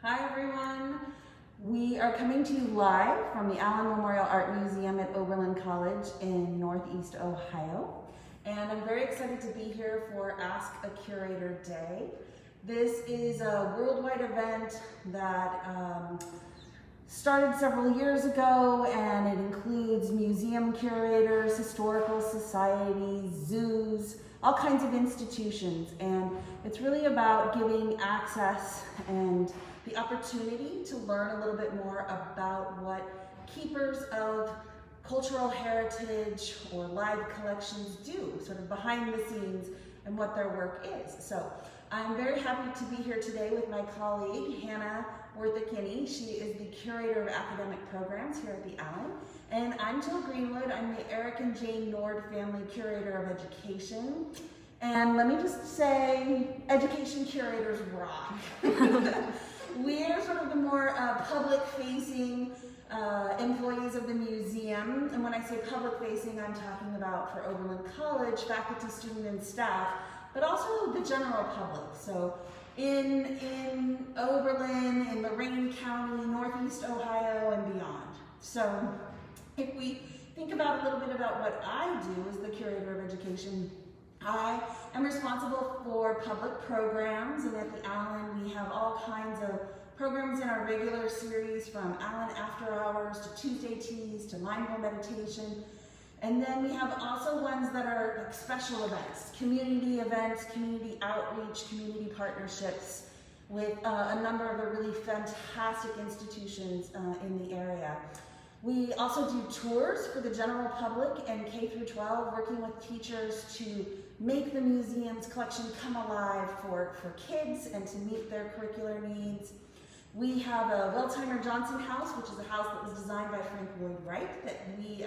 Hi everyone. We are coming to you live from the Allen Memorial Art Museum at Oberlin College in Northeast Ohio. And I'm very excited to be here for Ask-a-Curator Day. This is a worldwide event that started several years ago, and it includes museum curators, historical societies, zoos, all kinds of institutions. And it's really about giving access and the opportunity to learn a little bit more about what keepers of cultural heritage or live collections do, sort of behind the scenes, and what their work is. So I'm very happy to be here today with my colleague, Hannah Wirta Kinney. She is the Curator of Academic Programs here at the Allen. And I'm Jill Greenwood. I'm the Eric and Jane Nord Family Curator of Education. And let me just say, education curators rock. We're sort of the more public-facing employees of the museum. And when I say public-facing, I'm talking about for Oberlin College, faculty, student, and staff, but also the general public. So in Oberlin, in Lorain County, Northeast Ohio, and beyond. So if we think about a little bit about what I do as the Curator of Education, I am responsible for public programs, and at the Allen we have all kinds of programs in our regular series, from Allen After Hours to Tuesday Teas to Mindful Meditation. And then we have also ones that are like special events, community outreach, community partnerships with a number of the really fantastic institutions in the area. We also do tours for the general public and K through 12, working with teachers to make the museum's collection come alive for kids and to meet their curricular needs. We have a Wildtimer Johnson house, which is a house that was designed by Frank Lloyd Wright that we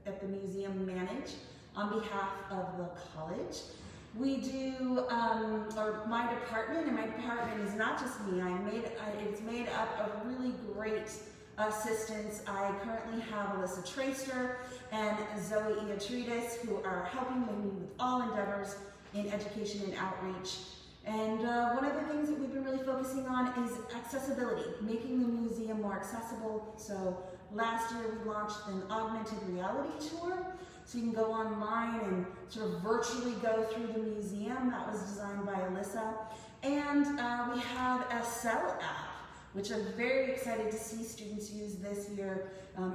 at the museum manage on behalf of the college. We do, or my department, and my department is not just me, it's made up of really great assistants. I currently have Alyssa Traster and Zoe Iatridis, who are helping me with all endeavors in education and outreach. And one of the things that we've been really focusing on is accessibility, making the museum more accessible. So last year we launched an augmented reality tour, so you can go online and sort of virtually go through the museum. That was designed by Alyssa. And we have a Cell app, which I'm very excited to see students use this year,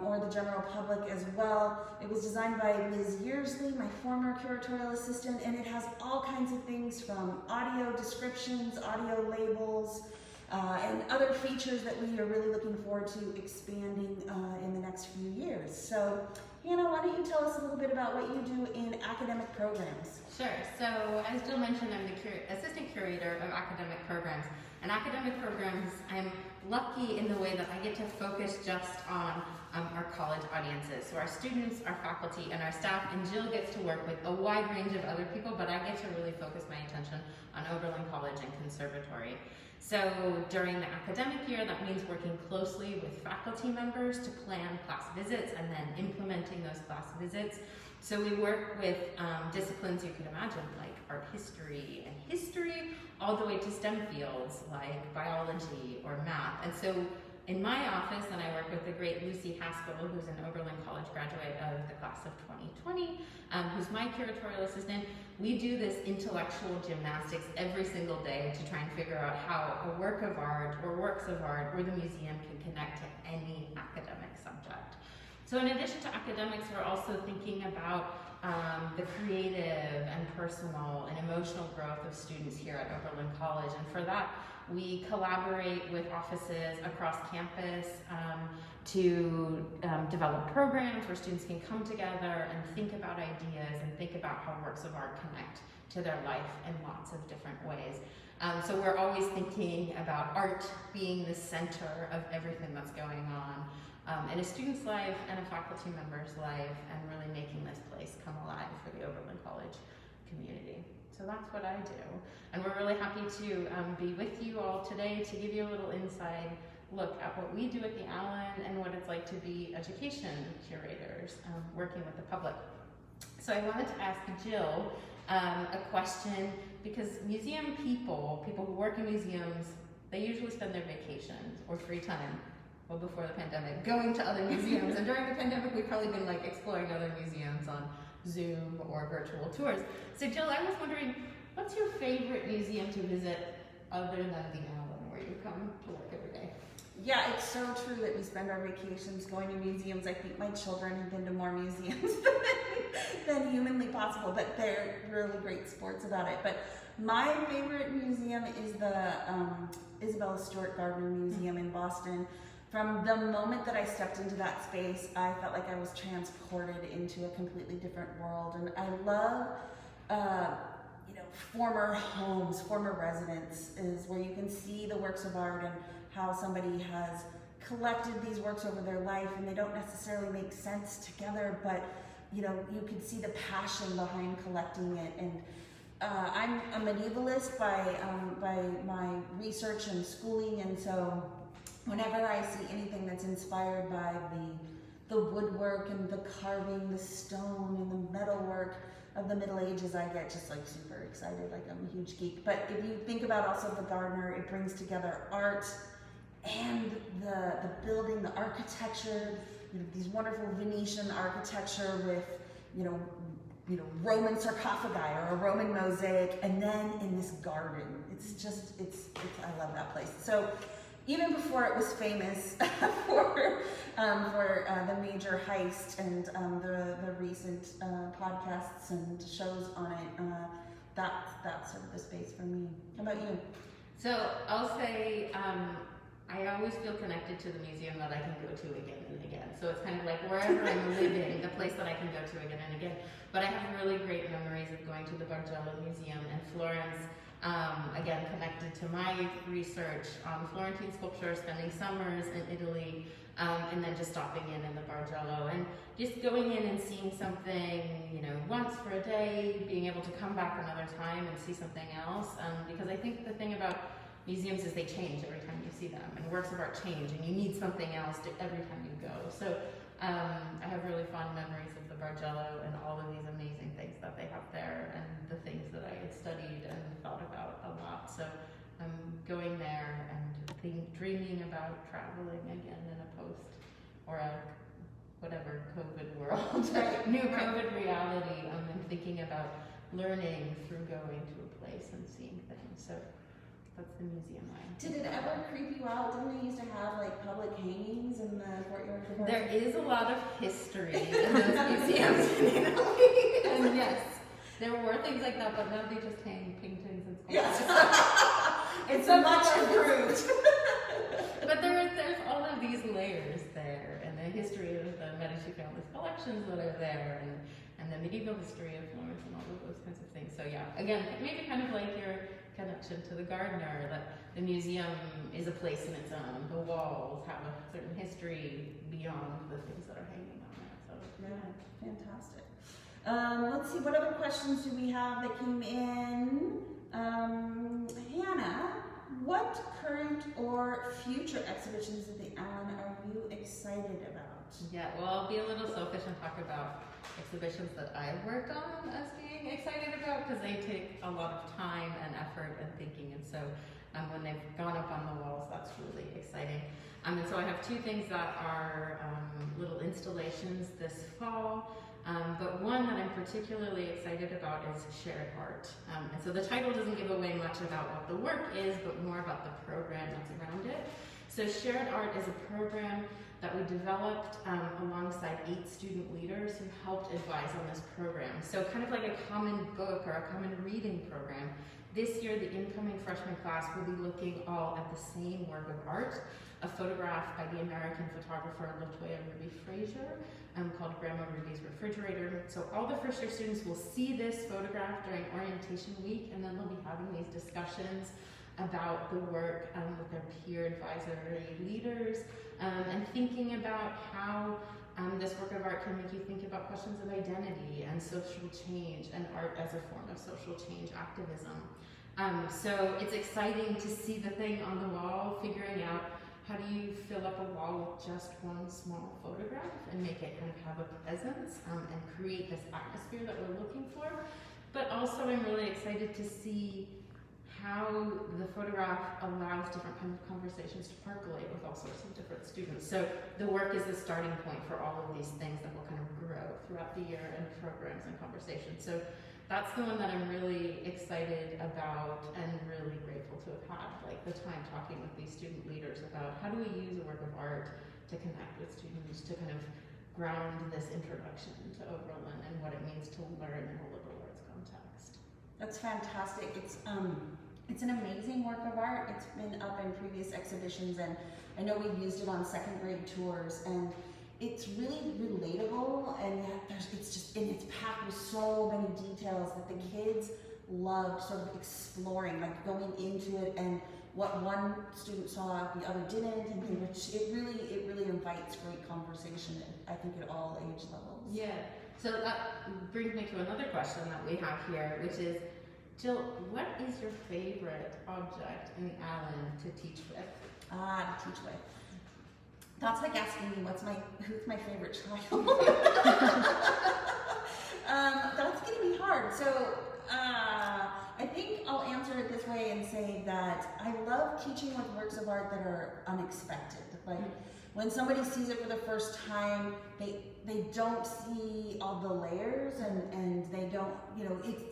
or the general public as well. It was designed by Liz Yearsley, my former curatorial assistant, and it has all kinds of things from audio descriptions, audio labels, and other features that we are really looking forward to expanding in the next few years. So, Hannah, why don't you tell us a little bit about what you do in academic programs? Sure. So, as Jill mentioned, I'm the Assistant Curator of Academic Programs. And academic programs, I'm lucky in the way that I get to focus just on our college audiences. So our students, our faculty, and our staff, and Jill gets to work with a wide range of other people, but I get to really focus my attention on Oberlin College and Conservatory. So during the academic year, that means working closely with faculty members to plan class visits and then implementing those class visits. So we work with disciplines you could imagine, like art history and history, all the way to STEM fields like biology or math. And so in my office, and I work with the great Lucy Haskell, who's an Oberlin College graduate of the class of 2020, who's my curatorial assistant. We do this intellectual gymnastics every single day to try and figure out how a work of art or works of art or the museum can connect to any academic subject. So in addition to academics, we're also thinking about the creative and personal and emotional growth of students here at Oberlin College. And for that, we collaborate with offices across campus to develop programs where students can come together and think about ideas and think about how works of art connect to their life in lots of different ways. So we're always thinking about art being the center of everything that's going on in a student's life and a faculty member's life, and really making this place come alive for the Oberlin College community. So that's what I do. And we're really happy to be with you all today to give you a little inside look at what we do at the Allen and what it's like to be education curators working with the public. So I wanted to ask Jill a question, because museum people who work in museums, they usually spend their vacations or free time, well before the pandemic, going to other museums. And during the pandemic, we've probably been like exploring other museums on Zoom or virtual tours. So Jill, I was wondering, what's your favorite museum to visit other than the Allen, where you come to work every day? Yeah, it's so true that we spend our vacations going to museums. I think my children have been to more museums than humanly possible, but they're really great sports about it. But my favorite museum is the Isabella Stewart Gardner Museum in Boston. From the moment that I stepped into that space, I felt like I was transported into a completely different world. And I love, former homes, former residences, where you can see the works of art and how somebody has collected these works over their life, and they don't necessarily make sense together, but you can see the passion behind collecting it. And I'm a medievalist by my research and schooling, and so whenever I see anything that's inspired by the woodwork and the carving, the stone and the metalwork of the Middle Ages, I get just like super excited, like I'm a huge geek. But if you think about also the Gardner, it brings together art and the building, the architecture, these wonderful Venetian architecture with, Roman sarcophagi or a Roman mosaic, and then in this garden. It's I love that place. So even before it was famous for the major heist and the recent podcasts and shows on it, that's sort of the space for me. How about you? So I'll say I always feel connected to the museum that I can go to again and again. So it's kind of like wherever I'm living, the place that I can go to again and again. But I have really great memories of going to the Bargello Museum in Florence. Again, connected to my research on Florentine sculpture, spending summers in Italy, and then just stopping in the Bargello and just going in and seeing something, once for a day, being able to come back another time and see something else. Because I think the thing about museums is they change every time you see them, and works of art change, and you need something else every time you go. So I have really fond memories of the Bargello and all of these amazing things that they have there, and the things that I had studied and thought about a lot. So I'm going there and dreaming about traveling again in a post or a whatever COVID world, new COVID reality, and thinking about learning through going to a place and seeing things. So that's the museum I Did it ever creep you out? Didn't they used to have like public hangings in the courtyard? There is a lot of history in those museums in Italy. And yes, there were things like that, but now they just hang paintings and sculptures. Yes. It's much improved. But there's all of these layers there, and the history of the Medici family's collections that are there, and the medieval history of Florence and all of those kinds of things. So yeah, again, maybe kind of like your connection to the Gardner, that the museum is a place in its own. The walls have a certain history beyond the things that are hanging on it. So yeah, fantastic. Let's see, what other questions do we have that came in? Hannah, what current or future exhibitions at the Allen are you excited about? Yeah, well, I'll be a little selfish and talk about exhibitions that I've worked on as being excited about, because they take a lot of time and effort and thinking, and so when they've gone up on the walls, that's really exciting. And so I have two things that are little installations this fall, but one that I'm particularly excited about is shared art. And so the title doesn't give away much about what the work is, but more about the program that's around it. So shared art is a program that we developed alongside 8 student leaders who helped advise on this program. So kind of like a common book or a common reading program. This year, the incoming freshman class will be looking all at the same work of art, a photograph by the American photographer LaToya Ruby Frazier called Grandma Ruby's Refrigerator. So all the first year students will see this photograph during orientation week, and then they'll be having these discussions about the work with their peer advisory leaders, and thinking about how this work of art can make you think about questions of identity and social change, and art as a form of social change activism. So it's exciting to see the thing on the wall, figuring out how do you fill up a wall with just one small photograph and make it kind of have a presence and create this atmosphere that we're looking for. But also I'm really excited to see how the photograph allows different kinds of conversations to percolate with all sorts of different students. So the work is the starting point for all of these things that will kind of grow throughout the year in programs and conversations. So that's the one that I'm really excited about and really grateful to have had, like the time talking with these student leaders about how do we use a work of art to connect with students, to kind of ground this introduction to Oberlin and what it means to learn in a liberal arts context. That's fantastic. It's an amazing work of art. It's been up in previous exhibitions, and I know we've used it on second grade tours, and it's really relatable, and yet it's packed with so many details that the kids loved sort of exploring, like going into it, and what one student saw the other didn't, and which it really invites great conversation, I think, at all age levels. Yeah. So that brings me to another question that we have here, which is, Jill, what is your favorite object in Allen to teach with? To teach with. That's like asking me who's my favorite child. That's gonna be hard. So I think I'll answer it this way and say that I love teaching with works of art that are unexpected. Like when somebody sees it for the first time, they don't see all the layers, and they don't,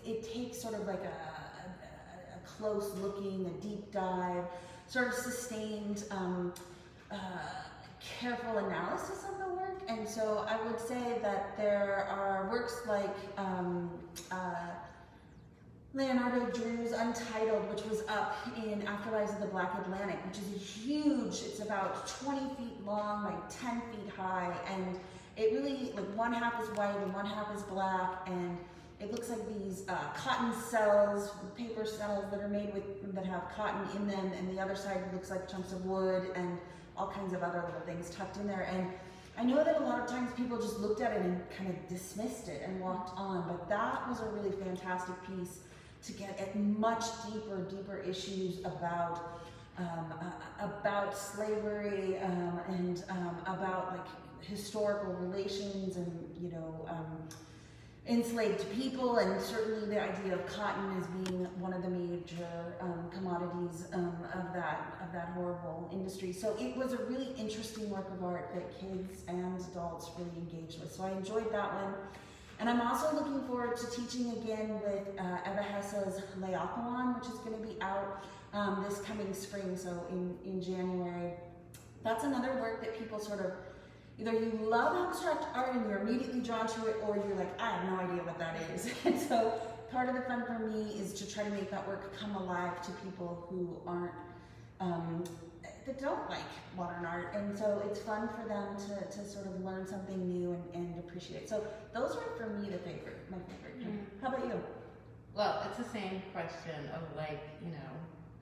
it takes sort of like a close looking, a deep dive, sort of sustained, careful analysis of the work. And so I would say that there are works like Leonardo Drew's Untitled, which was up in Afterlives of the Black Atlantic, which is huge. It's about 20 feet long, like 10 feet high, and it really, like, one half is white and one half is black, and it looks like these cotton cells, paper cells that are made that have cotton in them, and the other side looks like chunks of wood and all kinds of other little things tucked in there. And I know that a lot of times people just looked at it and kind of dismissed it and walked on, but that was a really fantastic piece to get at much deeper issues about slavery, and about like historical relations, and enslaved people, and certainly the idea of cotton as being one of the major commodities of that horrible industry. So it was a really interesting work of art that kids and adults really engaged with. So I enjoyed that one. And I'm also looking forward to teaching again with Eva Hesse's Laocoon, which is going to be out this coming spring, so in January. That's another work that people sort of, either you love abstract art and you're immediately drawn to it, or you're like, I have no idea what that is. And so part of the fun for me is to try to make that work come alive to people who aren't, that don't like modern art. And so it's fun for them to sort of learn something new and appreciate. So those are for me my favorite. How about you? Well, it's the same question of like,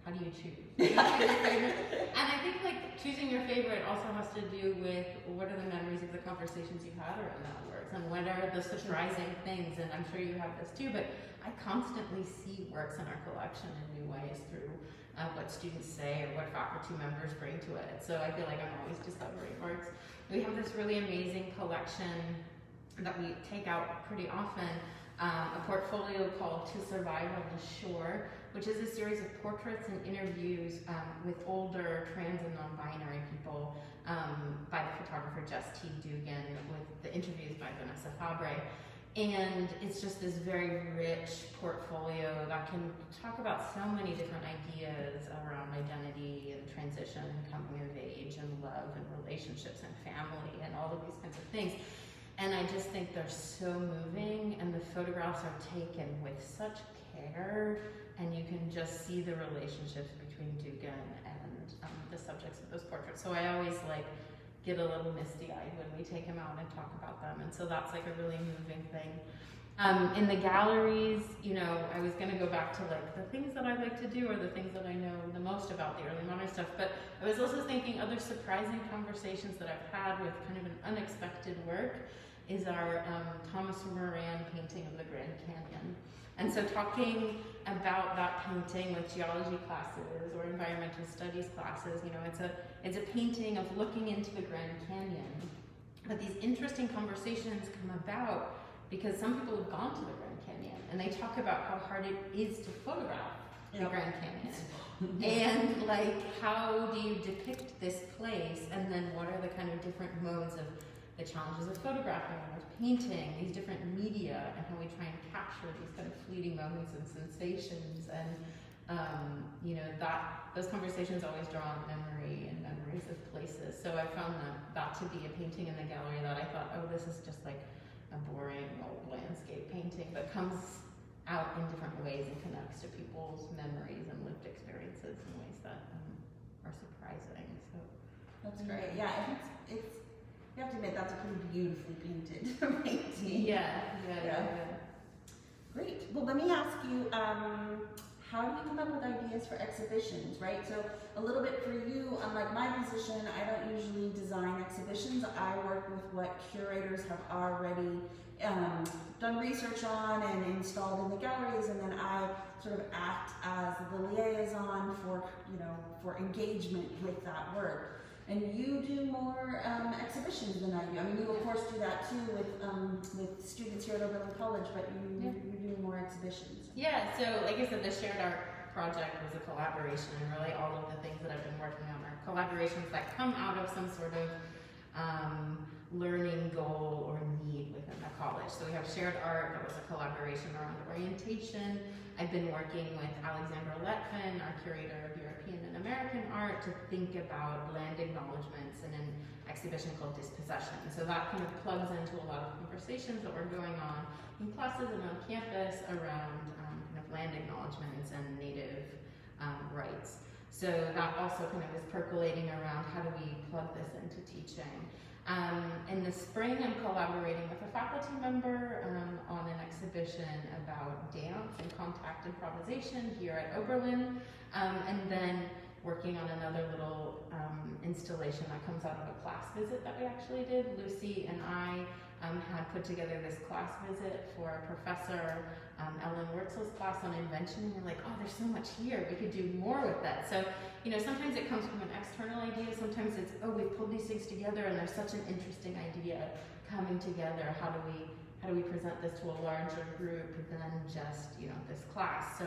how do you choose? Your favorite? And I think like choosing your favorite also has to do with what are the memories of the conversations you've had around that work, and what are the surprising things. And I'm sure you have this too, but I constantly see works in our collection in new ways through what students say or what faculty members bring to it. So I feel like I'm always discovering works. We have this really amazing collection that we take out pretty often, a portfolio called To Survive on the Shore, which is a series of portraits and interviews with older trans and non-binary people by the photographer Jess T. Dugan, with the interviews by Vanessa Fabre. And it's just this very rich portfolio that can talk about so many different ideas around identity and transition and coming of age and love and relationships and family and all of these kinds of things. And I just think they're so moving, and the photographs are taken with such care, and you can just see the relationships between Dugan and the subjects of those portraits. So I always get a little misty-eyed when we take them out and talk about them, and so that's like a really moving thing. In the galleries, I was going to go back to the things that I like to do, or the things that I know the most about the early modern stuff, but I was also thinking other surprising conversations that I've had with kind of an unexpected work is our Thomas Moran painting of the Grand Canyon. And so talking about that painting with geology classes or environmental studies classes, it's a painting of looking into the Grand Canyon. But these interesting conversations come about because some people have gone to the Grand Canyon, and they talk about how hard it is to photograph the Grand Canyon. And like, how do you depict this place, and then what are the kind of different modes of the challenges of photographing or painting, these different media, and how we try and capture these kind of fleeting moments and sensations, and you know, those conversations always draw on memory and memories of places. So I found that to be a painting in the gallery that I thought, oh, this is just like a boring old landscape painting, but comes out in different ways and connects to people's memories and lived experiences in ways that are surprising. So that's great. Yeah, it's you have to admit that's a pretty beautifully painted painting. Yeah. Great. Well, let me ask you, how do you come up with ideas for exhibitions, right? So a little bit for you, unlike my position, I don't usually design exhibitions. I work with what curators have already done research on and installed in the galleries, and then I sort of act as the liaison for, you know, for engagement with that work. And you do more exhibitions than I do. I mean, you of course do that too with students here at Oberlin College, but you're doing more exhibitions. Yeah, so like I said, the Shared Art project was a collaboration, and really all of the things that I've been working on are collaborations that come out of some sort of learning goal or need within the college. So we have Shared Art, that was a collaboration around orientation. I've been working with Alexandra Letvin, our curator of European and American art, to think about land acknowledgements in an exhibition called Dispossession. So that kind of plugs into a lot of conversations that were going on in classes and on campus around kind of land acknowledgements and native rights. So that also kind of is percolating around how do we plug this into teaching. In the spring, I'm collaborating with a faculty member on an exhibition about dance and contact improvisation here at Oberlin, and then working on another little installation that comes out of a class visit that we actually did. Lucy and I had put together this class visit for a professor, Hannah Wirta's class on invention, and we're like, oh, there's so much here, we could do more with that. So, you know, sometimes it comes from an external idea, sometimes it's, oh, we've pulled these things together and there's such an interesting idea coming together. How do we present this to a larger group than just, you know, this class? So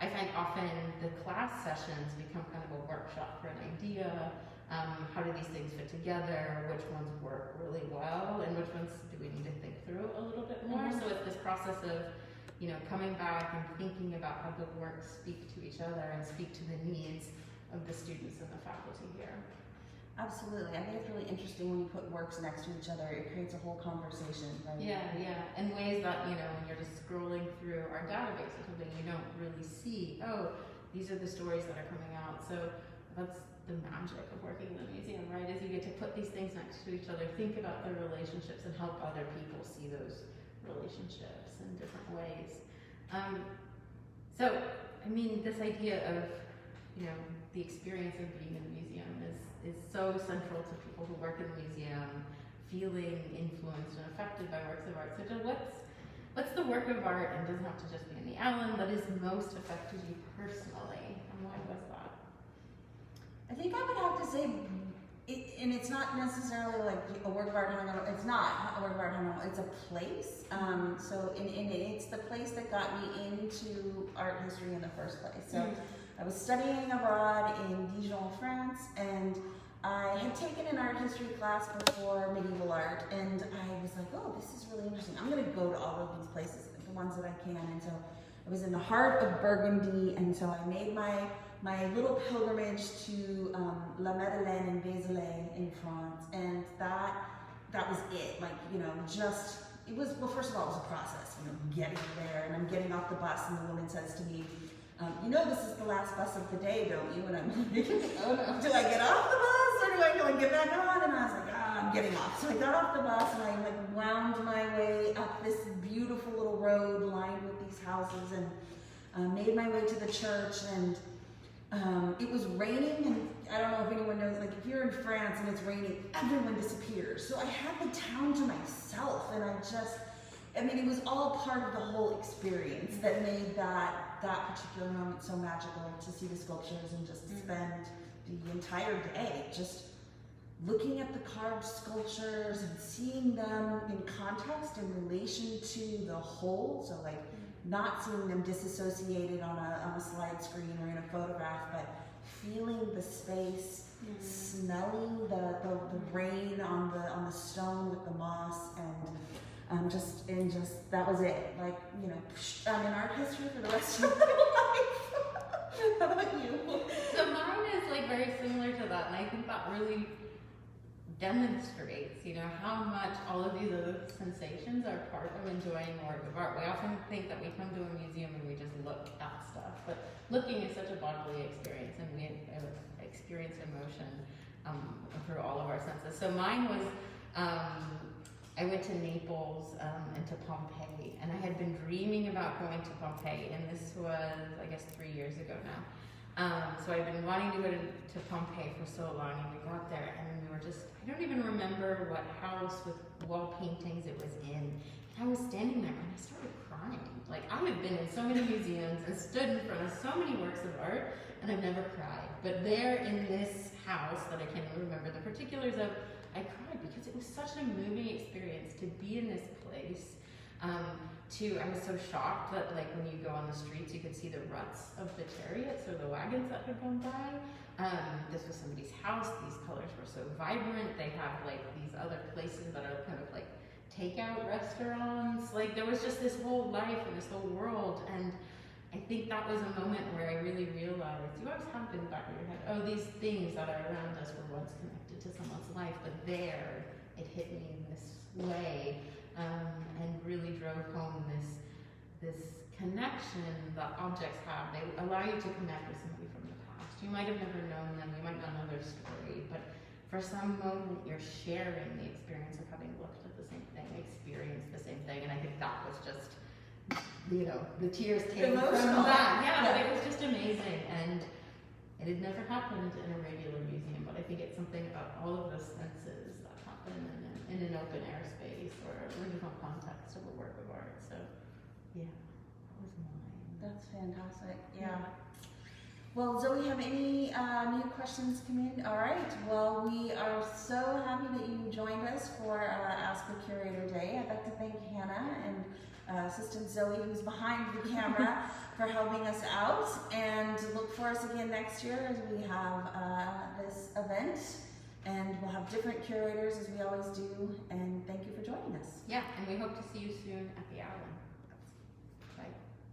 I find often the class sessions become kind of a workshop for an idea. How do these things fit together? Which ones work really well, and which ones do we need to think through a little bit more? So it's this process of, you know, coming back and thinking about how the works speak to each other and speak to the needs of the students and the faculty here. Absolutely. I think it's really interesting when you put works next to each other. It creates a whole conversation, right? Yeah. In ways that, you know, when you're just scrolling through our database or something, you don't really see, oh, these are the stories that are coming out. So that's the magic of working in the museum, right? Is you get to put these things next to each other, think about their relationships, and help other people see those relationships in different ways. So, I mean, this idea of, you know, the experience of being in the museum is so central to people who work in the museum, feeling influenced and affected by works of art. So, Jill, what's the work of art, and doesn't have to just be in the Allen, that has most affected you personally, and why was that? I think I would have to say, and it's not necessarily like a work of art, it's not a work of art, it's a place. So it's the place that got me into art history in the first place. So I was studying abroad in Dijon, France, and I had taken an art history class before medieval art, and I was like, oh, this is really interesting. I'm gonna go to all of these places, the ones that I can. And so I was in the heart of Burgundy, and so I made my little pilgrimage to La Madeleine in Vézelay in France, and that was it. Like, you know, just, it was, well, first of all, it was a process, you know, getting there, and I'm getting off the bus, and the woman says to me, you know, this is the last bus of the day, don't you? And I'm like, oh no, do I get off the bus, or do I get back on? And I was like, I'm getting off. So I got off the bus, and I like wound my way up this beautiful little road lined with these houses, and made my way to the church, and it was raining, and I don't know if anyone knows, like if you're in France and it's raining, everyone disappears. So I had the town to myself, and I mean, it was all part of the whole experience that made that particular moment so magical, to see the sculptures and just spend the entire day just looking at the carved sculptures and seeing them in context in relation to the whole. So like not seeing them disassociated on a slide screen or in a photograph, but feeling the space, smelling the rain on the stone with the moss, and just that was it. Like, you know, I'm in art history for the rest of my life. How about you? So mine is like very similar to that, and I think that really demonstrates, you know, how much all of these other sensations are part of enjoying a work of art. We often think that we come to a museum and we just look at stuff, but looking is such a bodily experience, and we experience emotion through all of our senses. So mine was, I went to Naples and to Pompeii, and I had been dreaming about going to Pompeii, and this was, I guess, 3 years ago now. So I've been wanting to go to Pompeii for so long, and we got there, and we were just, I don't even remember what house with wall paintings it was in. I was standing there and I started crying. Like, I have been in so many museums and stood in front of so many works of art, and I've never cried. But there in this house that I can't even remember the particulars of, I cried because it was such a moving experience to be in this place. I was so shocked that, like, when you go on the streets, you could see the ruts of the chariots or the wagons that had gone by. This was somebody's house. These colors were so vibrant. They have, like, these other places that are kind of like takeout restaurants. Like, there was just this whole life and this whole world. And I think that was a moment where I really realized, you always have in the back of your head, oh, these things that are around us were once connected to someone's life, but there, it hit me in this way. And really drove home this connection that objects have. They allow you to connect with somebody from the past. You might have never known them, you might not know their story, but for some moment you're sharing the experience of having looked at the same thing, experienced the same thing, and I think that was just, you know, the tears came from that. Yeah, but it was just amazing, and it had never happened in a regular museum, but I think it's something about all of those senses that happen in an open air space or original context of a work of art. So, yeah, that was mine. That's fantastic. Yeah. Well, Zoe, have any new questions come in? All right. Well, we are so happy that you joined us for Ask-a-Curator Day. I'd like to thank Hannah and Assistant Zoe, who's behind the camera, for helping us out. And look for us again next year as we have this event. And we'll have different curators as we always do. And thank you for joining us. Yeah, and we hope to see you soon at the Allen.